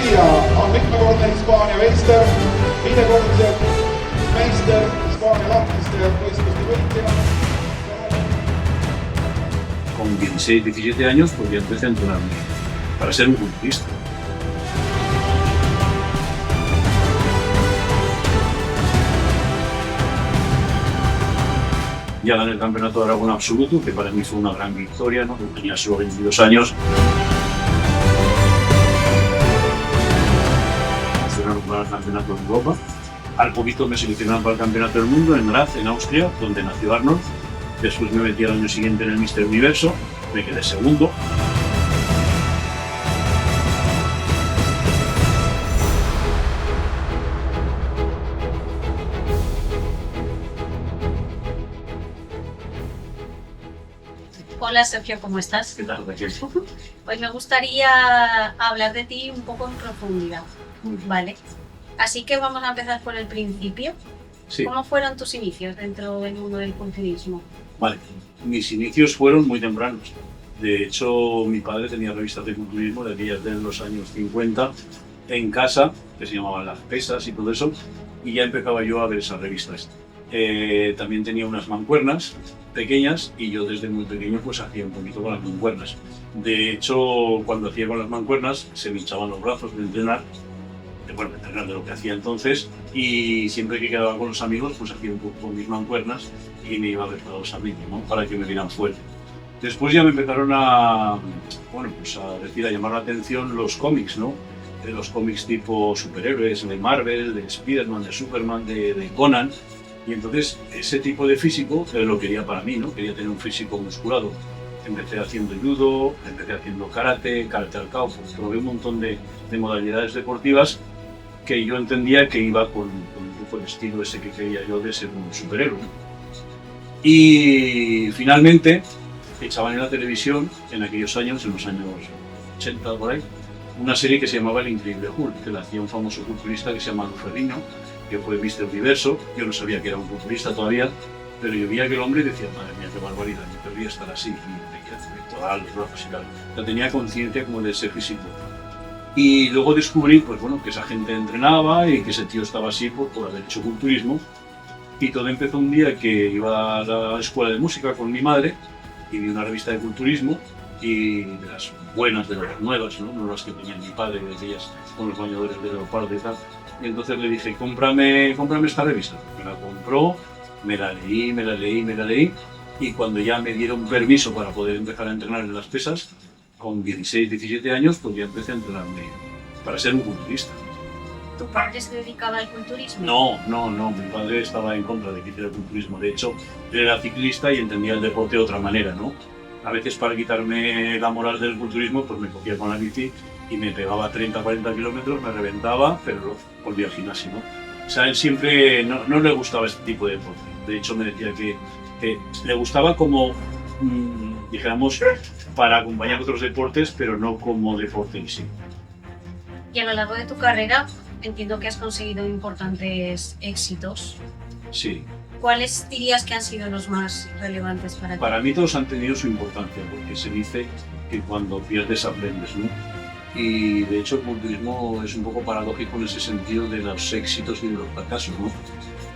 Maria on mitmekordne Hispaania meister, viiekordse meister, Hispaania lahtiste võistluste võitja. Con 16, 17 años pues ya empecé a entrenarme para ser un culturista. Ya gané el campeonato de Aragón absoluto, que para mí fue una gran victoria, ¿no? Tenía solo 22 años. Seleccionaron para el campeonato de Europa. Al poquito me seleccionaron para el campeonato del mundo en Graz, en Austria, donde nació Arnold. Después me metí al año siguiente en el Mister Universo, me quedé segundo. Hola Sergio, ¿cómo estás? ¿Qué tal, Raquel? Pues me gustaría hablar de ti un poco en profundidad, ¿vale? Así que vamos a empezar por el principio. Sí. ¿Cómo fueron tus inicios dentro del mundo del culturismo? Vale, mis inicios fueron muy tempranos. De hecho, mi padre tenía revistas de culturismo de aquellas de los años 50 en casa, que se llamaban Las Pesas y todo eso, y ya empezaba yo a ver esas revistas. También tenía unas mancuernas pequeñas y yo desde muy pequeño pues hacía un poquito con las mancuernas. De hecho, cuando hacía con las mancuernas se me hinchaban los brazos de entrenar, de lo que hacía entonces, y siempre que quedaba con los amigos pues hacía un poco con mis mancuernas y me iba a ver a los amigos, ¿no? Para que me vieran fuerte. Después ya me empezaron a llamar la atención los cómics, ¿no? Los cómics tipo superhéroes, de Marvel, de Spiderman, de Superman, de Conan. Y entonces ese tipo de físico lo quería para mí, ¿no? Quería tener un físico musculado. Empecé haciendo judo, empecé haciendo karate al cao, pues probé un montón de modalidades deportivas que yo entendía que iba con un poco el estilo ese que quería yo de ser un superhéroe. Y finalmente echaban en la televisión, en aquellos años, en los años 80 por ahí, una serie que se llamaba El Increíble Hulk, que la hacía un famoso culturista que se llama Luferrino, que fue Mister Universo. Yo no sabía que era un culturista todavía, pero yo veía que el hombre decía, madre mía, qué barbaridad, yo querría estar así, y me quería hacer total, los brazos y tal. Ya tenía conciencia como de ese físico. Y luego descubrí, pues bueno, que esa gente entrenaba y que ese tío estaba así por haber hecho culturismo. Y todo empezó un día que iba a la escuela de música con mi madre y vi una revista de culturismo, y de las buenas, de las nuevas, no las que tenía mi padre, de aquellas con los bañadores de leopardo y tal. Y entonces le dije, cómprame esta revista. Me la compró, me la leí, y cuando ya me dieron permiso para poder empezar a entrenar en las pesas, con 16, 17 años, pues ya empecé a entrenarme para ser un culturista. ¿Tu padre se dedicaba al culturismo? No, mi padre estaba en contra de que hiciera el culturismo. De hecho, él era ciclista y entendía el deporte de otra manera, ¿no? A veces para quitarme la moral del culturismo, pues me cogía con la bici y me pegaba 30, 40 kilómetros, me reventaba, pero volvía al gimnasio, ¿no? O sea, él siempre no le gustaba este tipo de deporte. De hecho, me decía que le gustaba como, dijéramos, para acompañar otros deportes, pero no como deporte en sí. Y a lo largo de tu carrera, entiendo que has conseguido importantes éxitos. Sí. ¿Cuáles dirías que han sido los más relevantes para ti? Para mí todos han tenido su importancia, porque se dice que cuando pierdes aprendes, ¿no? Y de hecho el culturismo es un poco paradójico en ese sentido de los éxitos y de los fracasos, ¿no?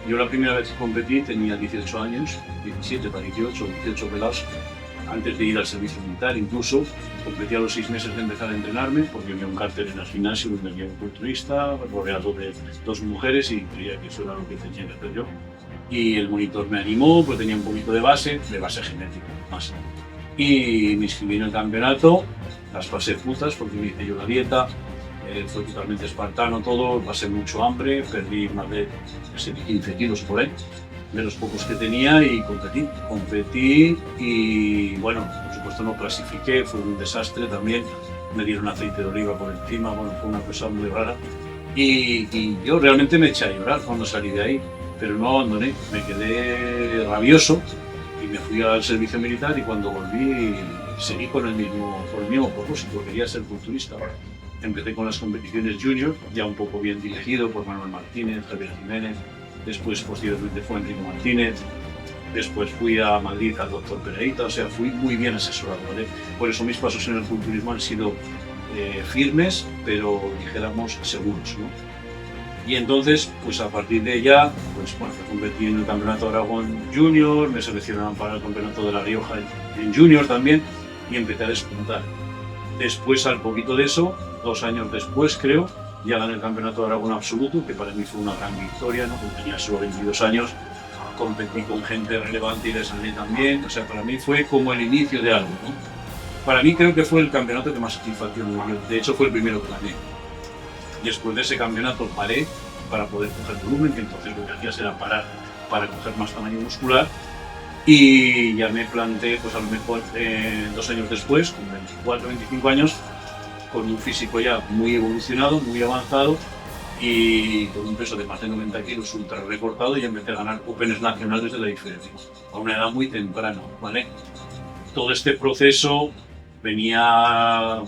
Yo la primera vez que competí tenía 18 años, 17 para 18 pelados, antes de ir al servicio militar incluso. Competí a los 6 meses de empezar a entrenarme, porque había un cartel en el gimnasio donde había un culturista, rodeado de 2 mujeres, y creía que eso era lo que tenía que hacer yo. Y el monitor me animó, pues tenía un poquito de base genética, más. Y me inscribí en el campeonato, las pasé putas porque me hice yo la dieta, fue totalmente espartano todo, pasé mucho hambre, perdí más de 15 kilos por ahí, de los pocos que tenía, y competí y bueno, por supuesto no clasifiqué, fue un desastre también, me dieron aceite de oliva por encima, bueno, fue una cosa muy rara, y yo realmente me eché a llorar cuando salí de ahí, pero no abandoné, me quedé rabioso y me fui al servicio militar, y cuando volví seguí con el mismo propósito, quería ser culturista. Empecé con las competiciones junior, ya un poco bien dirigido por Manuel Martínez, Javier Jiménez, después posteriormente fue Enrique Martínez, después fui a Madrid al doctor Pereita, o sea, fui muy bien asesorado, ¿vale? Por eso mis pasos en el culturismo han sido firmes, pero dijéramos seguros, ¿no? Y entonces, pues a partir de ella, pues bueno, me convertí en el Campeonato de Aragón Junior, me seleccionaron para el Campeonato de La Rioja en Junior también, y empecé a despuntar. Después, al poquito de eso, 2 años después creo, ya gané el Campeonato de Aragón Absoluto, que para mí fue una gran victoria, ¿no? Porque tenía solo 22 años, competí con gente relevante y les gané también, o sea, para mí fue como el inicio de algo, ¿no? Para mí creo que fue el campeonato que más satisfacción me dio, de hecho fue el primero que gané. Después de ese campeonato paré para poder coger volumen, que entonces lo que hacías era parar para coger más tamaño muscular, y ya me planteé, pues a lo mejor 2 años después, con 24, 25 años, con un físico ya muy evolucionado, muy avanzado, y con un peso de más de 90 kilos ultra recortado, y empecé a ganar Opens nacionales de la diferencia, a una edad muy temprana, ¿vale? Todo este proceso venía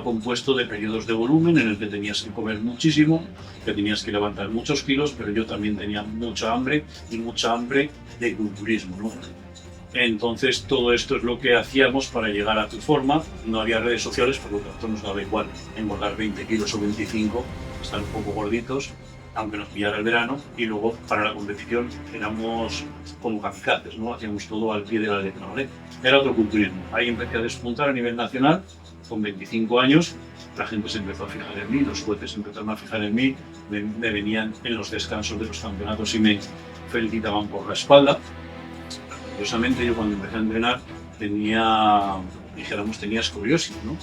compuesto de periodos de volumen en el que tenías que comer muchísimo, que tenías que levantar muchos kilos, pero yo también tenía mucha hambre y mucha hambre de culturismo, ¿no? Entonces todo esto es lo que hacíamos para llegar a tu forma. No había redes sociales, por lo tanto nos daba igual engordar 20 kilos o 25, estar un poco gorditos, aunque nos pillara el verano, y luego para la competición éramos como kamikazes, ¿no? Hacíamos todo al pie de la letra, ¿vale? Era otro culturismo. Ahí empecé a despuntar a nivel nacional, con 25 años, la gente se empezó a fijar en mí, los jueces se empezaron a fijar en mí, me venían en los descansos de los campeonatos y me felicitaban por la espalda. Curiosamente, yo cuando empecé a entrenar tenía escoliosis, ¿no?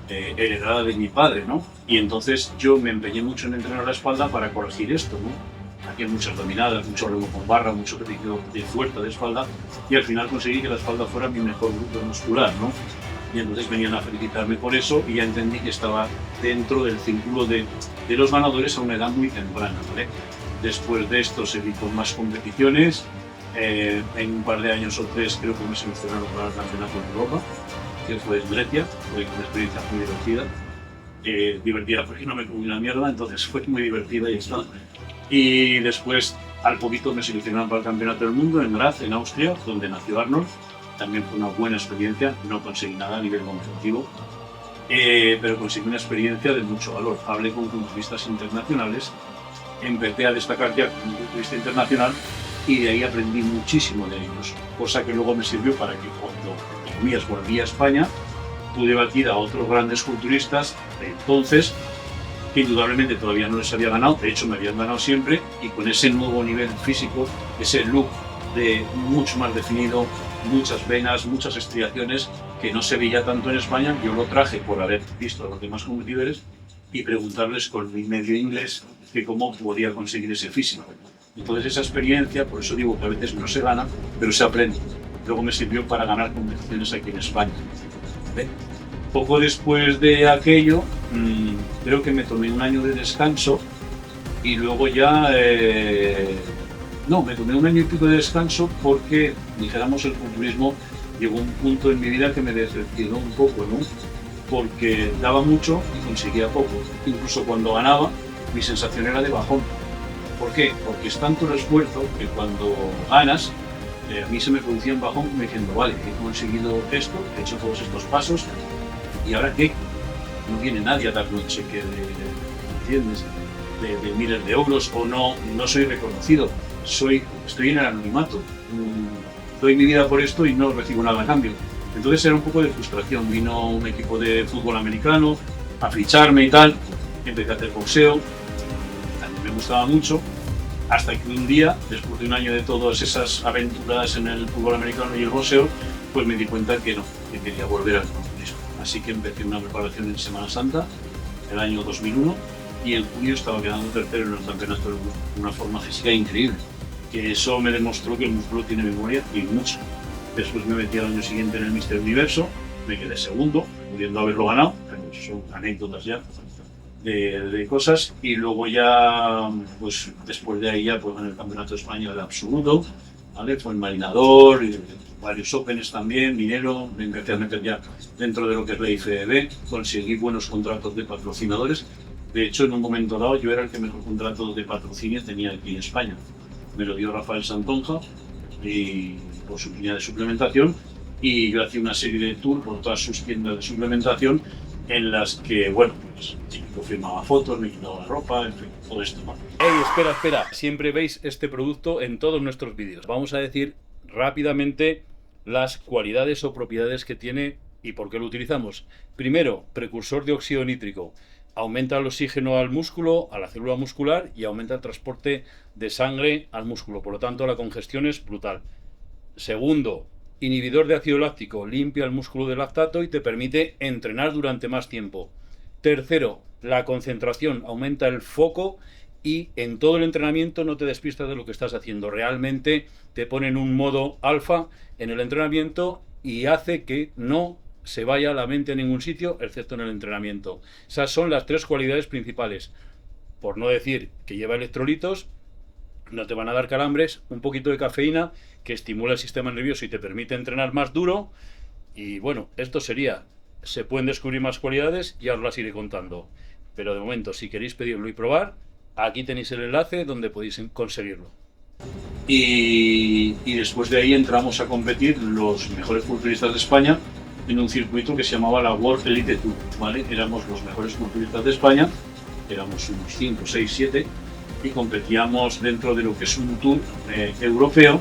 Heredada de mi padre, ¿no? Y entonces yo me empeñé mucho en entrenar la espalda para corregir esto, ¿no? Hacía muchas dominadas, mucho remo con barra, mucho ejercicio de fuerza de espalda, y al final conseguí que la espalda fuera mi mejor grupo muscular, ¿no? Y entonces venían a felicitarme por eso, y ya entendí que estaba dentro del círculo de los ganadores a una edad muy temprana, ¿vale? Después de esto seguí con más competiciones. En un par de años o 3 creo que me seleccionaron para el Campeonato de Europa, que fue en Grecia. Fue una experiencia muy divertida. Divertida porque no me comí una mierda, entonces fue muy divertida y está. Y después, al poquito, me seleccionaron para el Campeonato del Mundo en Graz, en Austria, donde nació Arnold. También fue una buena experiencia, no conseguí nada a nivel competitivo, pero conseguí una experiencia de mucho valor. Hablé con culturistas internacionales, empecé a destacar ya como culturista internacional, y de ahí aprendí muchísimo de ellos, cosa que luego me sirvió para que cuando volví a España pude batir a otros grandes culturistas de entonces, que indudablemente todavía no les había ganado, de hecho me habían ganado siempre, y con ese nuevo nivel físico, ese look de mucho más definido, muchas venas, muchas estriaciones, que no se veía tanto en España. Yo lo traje por haber visto a los demás competidores y preguntarles con mi medio inglés que cómo podía conseguir ese físico. Entonces esa experiencia, por eso digo que a veces no se gana, pero se aprende. Luego me sirvió para ganar competiciones aquí en España. ¿Ve? Poco después de aquello, creo que me tomé un año de descanso, y luego ya... No, me tomé un año y pico de descanso porque, dijéramos, el culturismo llegó a un punto en mi vida que me decepcionó un poco, ¿no? Porque daba mucho y conseguía poco. Incluso cuando ganaba, mi sensación era de bajón. ¿Por qué? Porque es tanto el esfuerzo que cuando ganas, a mí se me producía un bajón me diciendo, vale, he conseguido esto, he hecho todos estos pasos, ¿y ahora qué? No viene nadie a darme un cheque ¿entiendes? De miles de euros, o no soy reconocido, estoy en el anonimato, doy mi vida por esto y no recibo nada a cambio. Entonces era un poco de frustración. Vino un equipo de fútbol americano a ficharme y tal, empecé a hacer boxeo, también me gustaba mucho, hasta que un día, después de un año de todas esas aventuras en el fútbol americano y el boxeo, pues me di cuenta que no, que quería volver al culturismo. Así que empecé una preparación en Semana Santa, el año 2001, y en junio estaba quedando tercero en el campeonato del mundo, una forma física increíble, que eso me demostró que el músculo tiene memoria, y mucho. Después me metí al año siguiente en el Mister Universo, me quedé segundo, pudiendo haberlo ganado, pero son anécdotas ya de cosas, y luego ya, pues después de ahí ya, pues en el Campeonato de España de Absoluto, ¿vale? Fue en Marinador, y varios Opens también, Minero, me empecé a meter ya dentro de lo que es la IFBB, conseguí buenos contratos de patrocinadores. De hecho, en un momento dado, yo era el que mejor contrato de patrocinio tenía aquí en España. Me lo dio Rafael Santonja, y por su línea de suplementación, y yo hacía una serie de tours por todas sus tiendas de suplementación, en las que, bueno, pues yo firmaba fotos, me quitaba la ropa, en fin, todo esto, ¿no? ¡Ey, espera, espera! Siempre veis este producto en todos nuestros vídeos. Vamos a decir rápidamente las cualidades o propiedades que tiene y por qué lo utilizamos. Primero, precursor de óxido nítrico. Aumenta el oxígeno al músculo, a la célula muscular y aumenta el transporte de sangre al músculo. Por lo tanto, la congestión es brutal. Segundo, inhibidor de ácido láctico. Limpia el músculo de lactato y te permite entrenar durante más tiempo. Tercero, la concentración. Aumenta el foco y en todo el entrenamiento no te despistas de lo que estás haciendo. Realmente te pone en un modo alfa en el entrenamiento y hace que no se vaya la mente a ningún sitio excepto en el entrenamiento. Esas son las tres cualidades principales. Por no decir que lleva electrolitos, no te van a dar calambres, un poquito de cafeína que estimula el sistema nervioso y te permite entrenar más duro. Y bueno, esto sería. Se pueden descubrir más cualidades y os las iré contando. Pero de momento, si queréis pedirlo y probar, aquí tenéis el enlace donde podéis conseguirlo. Y después de ahí entramos a competir los mejores culturistas de España en un circuito que se llamaba la World Elite Tour, ¿vale? Éramos los mejores culturistas de España, éramos unos 5, 6, 7 y competíamos dentro de lo que es un tour europeo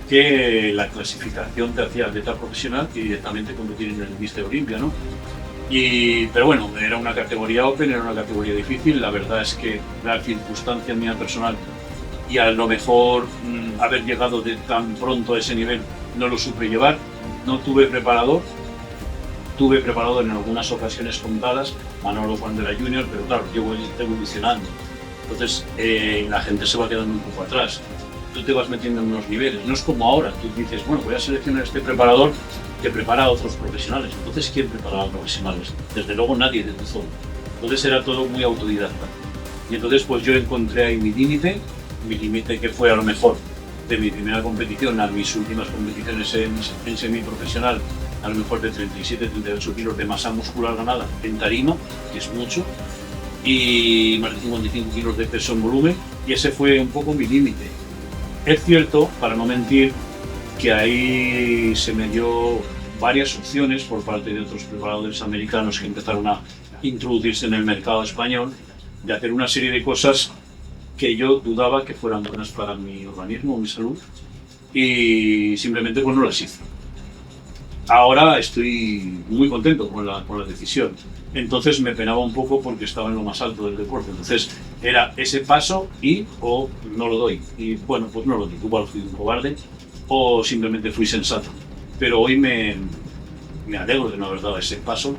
que la clasificación te hacía atleta profesional y directamente competir en el Mister Olympia, ¿no? Pero bueno, era una categoría open, era una categoría difícil. La verdad es que la circunstancia mía personal y a lo mejor haber llegado de tan pronto a ese nivel no lo supe llevar. No tuve preparador, tuve preparador en algunas ocasiones contadas, Manolo cuando era junior, pero claro, yo voy evolucionando. Entonces la gente se va quedando un poco atrás. Tú te vas metiendo en unos niveles. No es como ahora, tú dices, bueno, voy a seleccionar este preparador que prepara a otros profesionales. Entonces, ¿quién prepara a profesionales? Desde luego nadie de tu zona. Entonces era todo muy autodidacta. Y entonces pues yo encontré ahí mi límite que fue a lo mejor de mi primera competición a mis últimas competiciones en semiprofesional, a lo mejor de 37-38 kilos de masa muscular ganada en tarima, que es mucho, y más de 55 kilos de peso en volumen, y ese fue un poco mi límite. Es cierto, para no mentir, que ahí se me dio varias opciones por parte de otros preparadores americanos que empezaron a introducirse en el mercado español, de hacer una serie de cosas que yo dudaba que fueran buenas para mi organismo, mi salud, y simplemente pues no las hice. Ahora estoy muy contento con la decisión. Entonces me penaba un poco porque estaba en lo más alto del deporte. Entonces era ese paso o no lo doy. Y bueno, pues no lo di. Igual fui un cobarde o simplemente fui sensato. Pero hoy me alegro de no haber dado ese paso.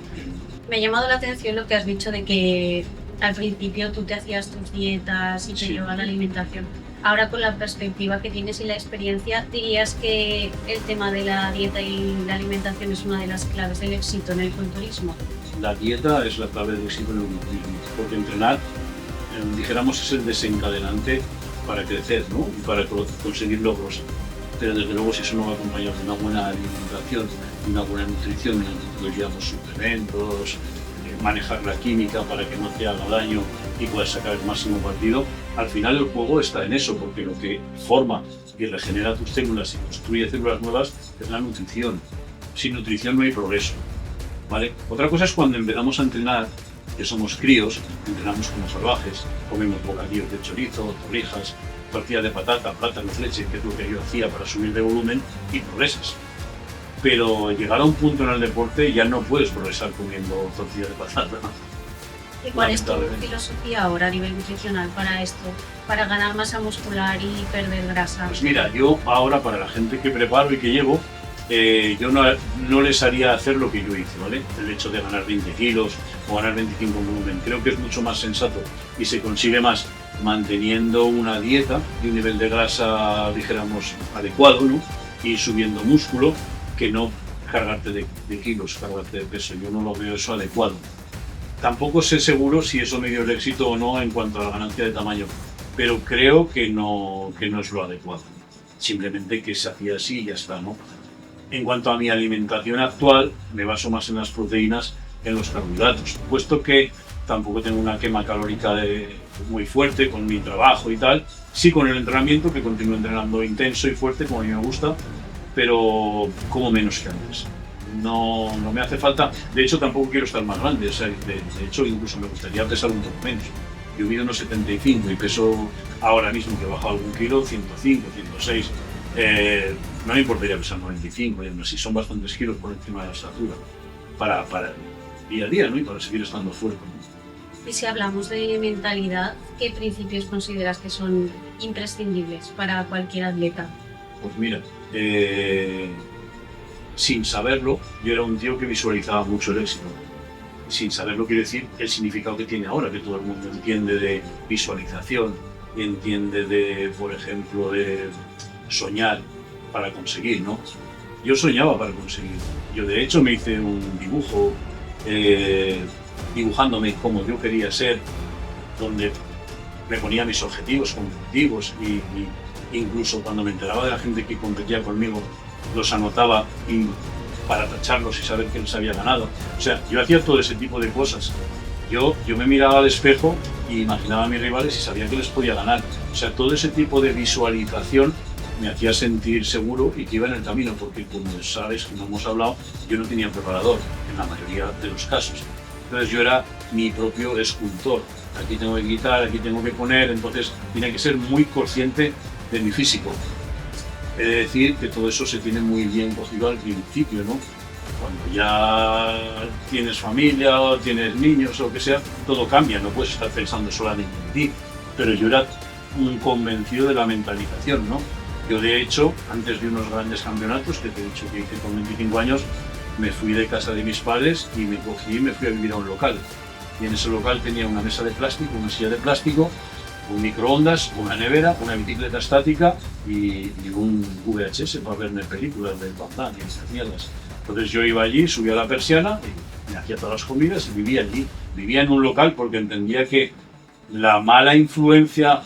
Me ha llamado la atención lo que has dicho de que al principio tú te hacías tus dietas y te llevaba la alimentación. Ahora con la perspectiva que tienes y la experiencia, ¿dirías que el tema de la dieta y la alimentación es una de las claves del éxito en el culturismo? La dieta es la clave del éxito en el culturismo, porque entrenar, dijéramos, es el desencadenante para crecer, ¿no? Y para conseguir logros. Pero desde luego si eso no va acompañado de una buena alimentación, una buena nutrición, lo llamamos suplementos, manejar la química para que no te haga daño y puedas sacar el máximo partido, al final el juego está en eso, porque lo que forma y regenera tus células y construye células nuevas es la nutrición. Sin nutrición no hay progreso, ¿vale? Otra cosa es cuando empezamos a entrenar, que somos críos, entrenamos como salvajes, comemos bocadillos de chorizo, torrijas, tortilla de patata, plátanos, leche, que es lo que yo hacía para subir de volumen y progresas. Pero llegar a un punto en el deporte ya no puedes progresar comiendo tortilla de patata. ¿Y cuál es tu filosofía ahora a nivel nutricional para esto? Para ganar masa muscular y perder grasa. Pues mira, yo ahora para la gente que preparo y que llevo, yo no les haría hacer lo que yo hice, ¿vale? El hecho de ganar 20 kilos o ganar 25 en volumen. Creo que es mucho más sensato y se consigue más manteniendo una dieta y un nivel de grasa, dijéramos, adecuado, ¿no? Y subiendo músculo, que no cargarte de kilos, cargarte de peso. Yo no lo veo eso adecuado. Tampoco sé seguro si eso me dio el éxito o no en cuanto a la ganancia de tamaño, pero creo que no es lo adecuado. Simplemente que se hacía así y ya está, ¿no? En cuanto a mi alimentación actual, me baso más en las proteínas que en los carbohidratos, puesto que tampoco tengo una quema calórica muy fuerte con mi trabajo y tal. Sí con el entrenamiento, que continúo entrenando intenso y fuerte como a mí me gusta, pero como menos que antes. no me hace falta. De hecho, tampoco quiero estar más grande. O sea, de hecho, incluso me gustaría pesar un poco menos. Yo mido unos 75 y peso ahora mismo, que he bajado algún kilo, 105, 106. No me importaría pesar 95, y aún así son bastantes kilos por encima de la estatura. Para el día a día, ¿no? Y para seguir estando fuerte, ¿no? Y si hablamos de mentalidad, ¿qué principios consideras que son imprescindibles para cualquier atleta? Pues mira, sin saberlo, yo era un tío que visualizaba mucho el éxito. Sin saberlo quiere decir el significado que tiene ahora, que todo el mundo entiende de visualización, entiende de, por ejemplo, de soñar para conseguir, ¿no? Yo soñaba para conseguir. Yo de hecho me hice un dibujo dibujándome como yo quería ser, donde me ponía mis objetivos competitivos y incluso cuando me enteraba de la gente que competía conmigo, los anotaba para tacharlos y saber que les había ganado. O sea, yo hacía todo ese tipo de cosas. Yo me miraba al espejo y imaginaba a mis rivales y sabía que les podía ganar. O sea, todo ese tipo de visualización me hacía sentir seguro y que iba en el camino, porque como sabes, como hemos hablado, yo no tenía preparador en la mayoría de los casos. Entonces yo era mi propio escultor. Aquí tengo que quitar, aquí tengo que poner, entonces tenía que ser muy consciente de mi físico. He de decir que todo eso se tiene muy bien cogido al principio, ¿no? Cuando ya tienes familia o tienes niños o lo que sea, todo cambia, no puedes estar pensando solamente en ti. Pero yo era un convencido de la mentalización, ¿no? Yo de hecho, antes de unos grandes campeonatos, que te he dicho que hice con 25 años, me fui de casa de mis padres y me cogí y me fui a vivir a un local. Y en ese local tenía una mesa de plástico, una silla de plástico, un microondas, una nevera, una bicicleta estática y un VHS para verme películas de Van Damme y estas mierdas. Entonces yo iba allí, subía a la persiana y me hacía todas las comidas y vivía allí. Vivía en un local porque entendía que la mala influencia,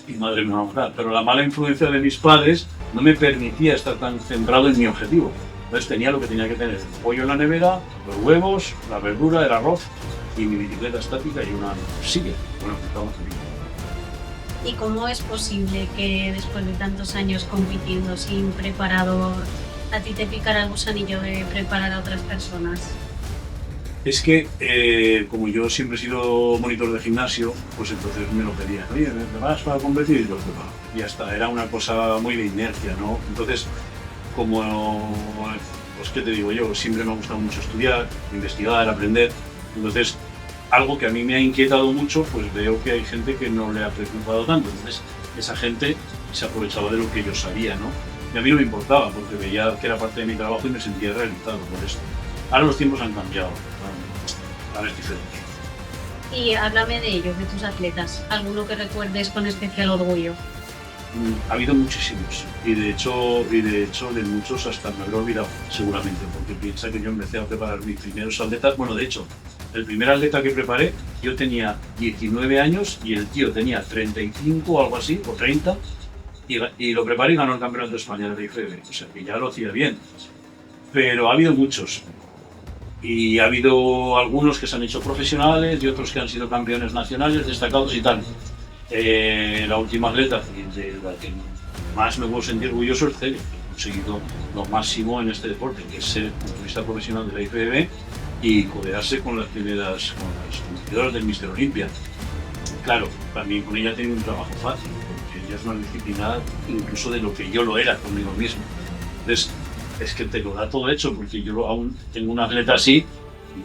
mi madre me va a matar, pero la mala influencia de mis padres no me permitía estar tan centrado en mi objetivo. Entonces tenía lo que tenía que tener: el pollo en la nevera, los huevos, la verdura, el arroz y mi bicicleta estática y una silla. Bueno, estamos aquí. ¿Y cómo es posible que después de tantos años compitiendo sin preparador, a ti te picara el gusanillo de preparar a otras personas? Es que, como yo siempre he sido monitor de gimnasio, pues entonces me lo pedían. Oye, ¿me preparas para competir? Y lo preparo. Y ya está, era una cosa muy de inercia, ¿no? Entonces, como, pues qué te digo yo, siempre me ha gustado mucho estudiar, investigar, aprender. Entonces, algo que a mí me ha inquietado mucho, pues veo que hay gente que no le ha preocupado tanto. Entonces, esa gente se aprovechaba de lo que yo sabía, ¿no? Y a mí no me importaba, porque veía que era parte de mi trabajo y me sentía realizado por esto. Ahora los tiempos han cambiado, ahora es diferente. Y háblame de ellos, de tus atletas. ¿Alguno que recuerdes con especial orgullo? Ha habido muchísimos, y de hecho de muchos hasta me lo he olvidado, seguramente, porque piensa que yo empecé a preparar mis primeros atletas. Bueno, de hecho, el primer atleta que preparé, yo tenía 19 años y el tío tenía 35 o algo así, o 30, y lo preparé y ganó el campeonato de España de la IFBB, o sea que ya lo hacía bien. Pero ha habido muchos, y ha habido algunos que se han hecho profesionales y otros que han sido campeones nacionales destacados y tal. La última atleta de la que más me puedo sentir orgulloso es Celia, que ha conseguido lo máximo en este deporte, que es ser futbolista profesional de la IFBB y codearse con las primeras, con las competidoras del Mister Olympia. Claro, también con ella he tenido un trabajo fácil, porque ella es una disciplina incluso de lo que yo lo era conmigo mismo. Entonces, es que te lo da todo hecho, porque yo aún tengo un atleta así,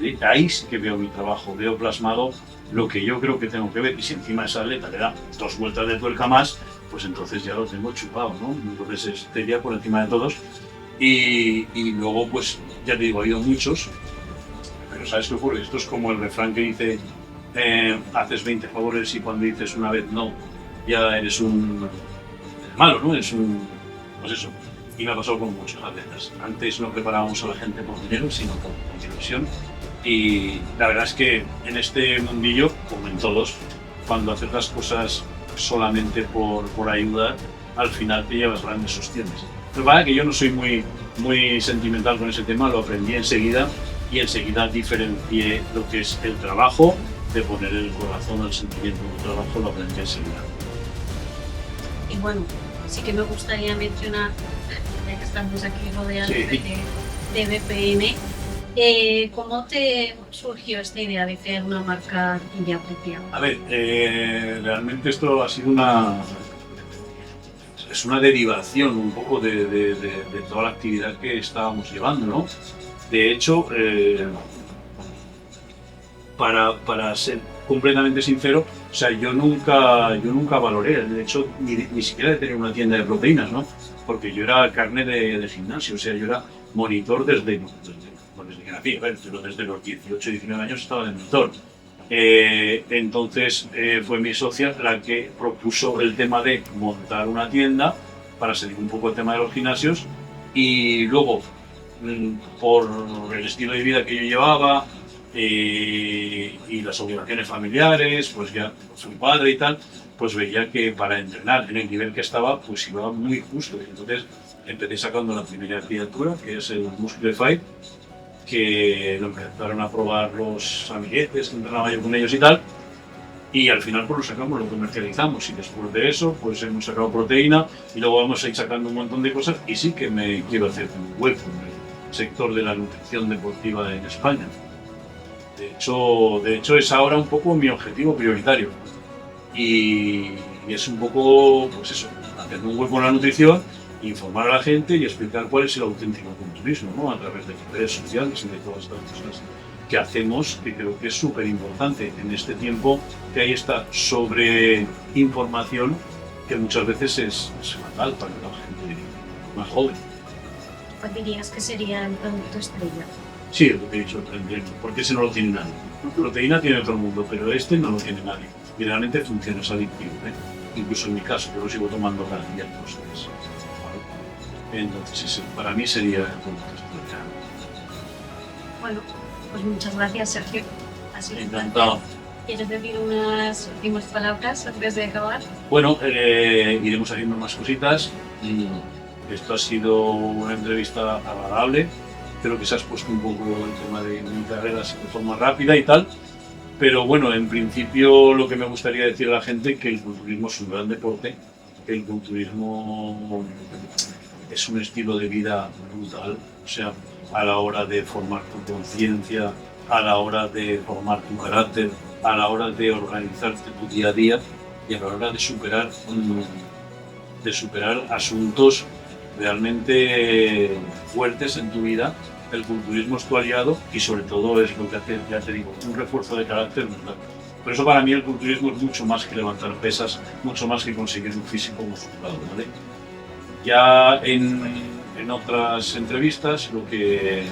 y ahí sí que veo mi trabajo, veo plasmado lo que yo creo que tengo que ver, y si encima esa atleta le da 2 vueltas de tuerca más, pues entonces ya lo tengo chupado, ¿no? Entonces es Celia por encima de todos, y luego pues ya te digo, ha habido muchos, pero ¿sabes qué ocurre? Esto es como el refrán que dice, haces 20 favores y cuando dices una vez no, ya eres un malo, ¿no? Eres un, pues eso. Y me ha pasado con muchos atletas. Antes no preparábamos a la gente por dinero, sino por diversión. Y la verdad es que en este mundillo, como en todos, cuando haces las cosas solamente por ayudar, al final te llevas grandes sostienes. Pero para que yo no soy muy sentimental con ese tema, lo aprendí enseguida y enseguida diferencié lo que es el trabajo de poner el corazón al sentimiento del trabajo, lo aprendí enseguida. Y bueno, sí que me gustaría mencionar, ya que estamos aquí rodeados, Sí. de que de BPM. ¿Cómo te surgió esta idea de crear una marca tuya propia? A ver, realmente esto ha sido es una derivación un poco de toda la actividad que estábamos llevando, ¿no? De hecho, para ser completamente sincero, o sea, yo nunca valoré el hecho ni siquiera de tener una tienda de proteínas, ¿no? Porque yo era carne de gimnasio, o sea, yo era monitor desde que nací, a ver, pero desde los 18, 19 años estaba de monitor. Entonces fue mi socia la que propuso el tema de montar una tienda para salir un poco el tema de los gimnasios y luego por el estilo de vida que yo llevaba y las obligaciones familiares, pues ya soy padre y tal, pues veía que para entrenar en el nivel que estaba pues iba muy justo. Entonces empecé sacando la primera criatura, que es el Musclefy, que lo empezaron a probar los amiguetes, que entrenaba yo con ellos y tal, y al final pues lo sacamos, lo comercializamos, y después de eso pues hemos sacado proteína y luego vamos a ir sacando un montón de cosas, y sí que me quiero hacer un hueco en el sector de la nutrición deportiva en España. De hecho es ahora un poco mi objetivo prioritario, y es un poco, pues eso, hacer un hueco en la nutrición, informar a la gente y explicar cuál es el auténtico culturismo, ¿no? A través de redes sociales y de todas estas cosas que hacemos, que creo que es súper importante en este tiempo que hay esta sobreinformación que muchas veces es fatal para la gente más joven. ¿Cuál dirías que sería el producto estrella? Sí, es lo que he dicho, porque ese no lo tiene nadie. Proteína tiene todo el mundo, pero este no lo tiene nadie. Y realmente funciona, es adictivo, ¿eh? Incluso en mi caso, yo lo sigo tomando cada día. Entonces, ese para mí sería el producto estrella. Bueno, pues muchas gracias, Sergio. Ha sido Encantado. ¿Quieres decir unas últimas palabras antes de acabar? Bueno, iremos haciendo más cositas. Esto ha sido una entrevista agradable. Creo que se has puesto un poco el tema de mi carrera de forma rápida y tal. Pero bueno, en principio lo que me gustaría decir a la gente es que el culturismo es un gran deporte, que el culturismo es un estilo de vida brutal, o sea, a la hora de formar tu conciencia, a la hora de formar tu carácter, a la hora de organizarte tu día a día y a la hora de superar asuntos realmente fuertes en tu vida. El culturismo es tu aliado y sobre todo es lo que hace, ya te digo, un refuerzo de carácter brutal. Por eso para mí el culturismo es mucho más que levantar pesas, mucho más que conseguir un físico musculado, ¿vale? Ya en otras entrevistas lo que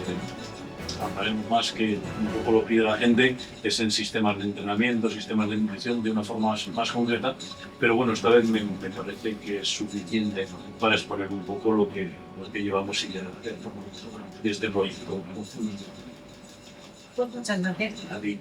hablaremos más, que un poco lo pide la gente, es en sistemas de entrenamiento, sistemas de nutrición de una forma más concreta, pero bueno, esta vez me parece que es suficiente para exponer un poco lo que llevamos y este proyecto. Pues muchas gracias. A ti.